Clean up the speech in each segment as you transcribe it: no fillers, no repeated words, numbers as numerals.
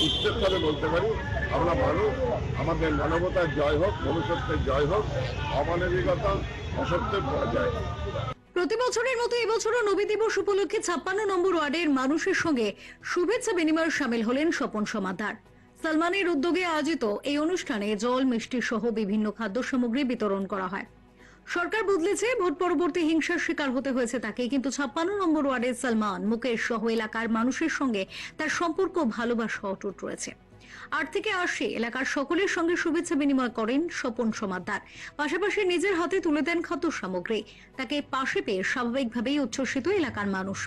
উচ্চস্বরে বলতে পারি, আমরা মানুষ, আমাদের মানবতার জয় হোক, মনুষ্যত্বের জয় হোক, অমানবিকতা অসত্যের জয় হোক। প্রতি বছরের মতো এবছরও নবী দিবস উপলক্ষে 56 নম্বর ওয়ার্ডের মানুষের সঙ্গে শুভেচ্ছা বিনিময়ে সামিল হলেন স্বপন সমাদ্দার। সালমানের উদ্যোগে আয়োজিত এই অনুষ্ঠানে জল, মিষ্টি সহ বিভিন্ন খাদ্য সামগ্রী বিতরণ করা হয়। সরকার বদলেছে, ভোট পরবর্তী হিংসার শিকার হতে হয়েছে তাকে, কিন্তু 56 নম্বর ওয়ার্ডের সালমান, মুকেশ সহ এলাকার মানুষের সঙ্গে তার সম্পর্ক ভালোবাসা অটুট রয়েছে। 8 থেকে 80 এলাকার সকলের সঙ্গে শুভেচ্ছা বিনিময় করেন স্বপন সমাদ্দার। পাশাপাশি নিজের হাতে তুলে দেন খাদ্য সামগ্রী। তাকে পাশে পেয়ে স্বাভাবিকভাবেই উচ্ছ্বসিত এলাকার মানুষ।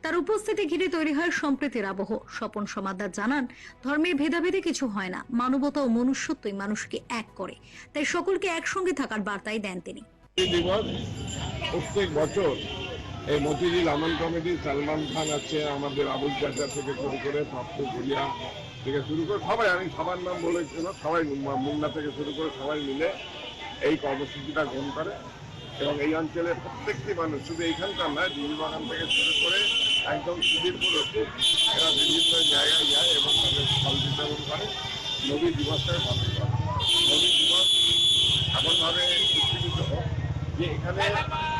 তার উপস্থিতি ঘিরে তৈরি হয় সম্প্রীতির আবহ। স্বপন সমাদ্দার জানান, ধর্মের ভেদাভেদে কিছু হয় না, মানবতা ও মনুষ্যত্বই মানুষকে এক করে। তাই সকলকে একসঙ্গে থাকার বার্তাই দেন তিনি। প্রত্যেক বছর এই মতিঝিল আমন কমিটি, সালমান খান আছে, আমাদের আবুল চাচা থেকে শুরু করে পাপ্পু ভুলিয়া থেকে শুরু করে সবাই, আমি সবার নাম বলেছি না, সবাই মুন্না থেকে শুরু করে সবাই মিলে এই কর্মসূচিটা গ্রহণ করে এবং এই অঞ্চলের প্রত্যেকটি মানুষ, শুধু এইখানকার নয়, দিঘিবাগান থেকে শুরু করে একদম সুদীর্ঘ রয়েছে, এরা বিভিন্ন জায়গায় যায় এবং তাদের ফল বিতরণ করে। নবী দিবসটাকে পালন করে। নবী দিবস এমনভাবে উজ্জীবিত হোক যে এখানে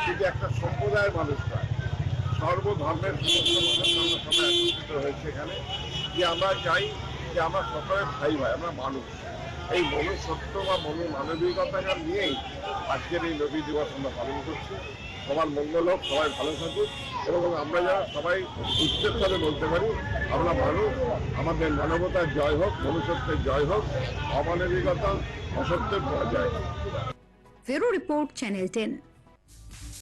শুধু একটা সম্প্রদায়ের মানুষ নয়, সর্বধর্মের সমস্ত মানুষ আমরা সবাই একত্রিত হয়েছে এখানে, যে আমরা চাই যে আমরা সকলে ভাই ভাই, আমরা মানুষ। এই মনুষ্যত্ব বা মানবিকতাকে নিয়েই আজকের এই নবী দিবস আমরা পালন করছি। সবার মঙ্গল হোক, সবাই ভালো থাকুক এবং আমরা যারা সবাই উচ্চস্বরে বলতে পারি, আমরা মানুষ, আমাদের মানবতার জয় হোক, মনুষ্যত্বের জয় হোক, অমানবিকতা অসত্যের জয় হোক। Bureau report, channel 10।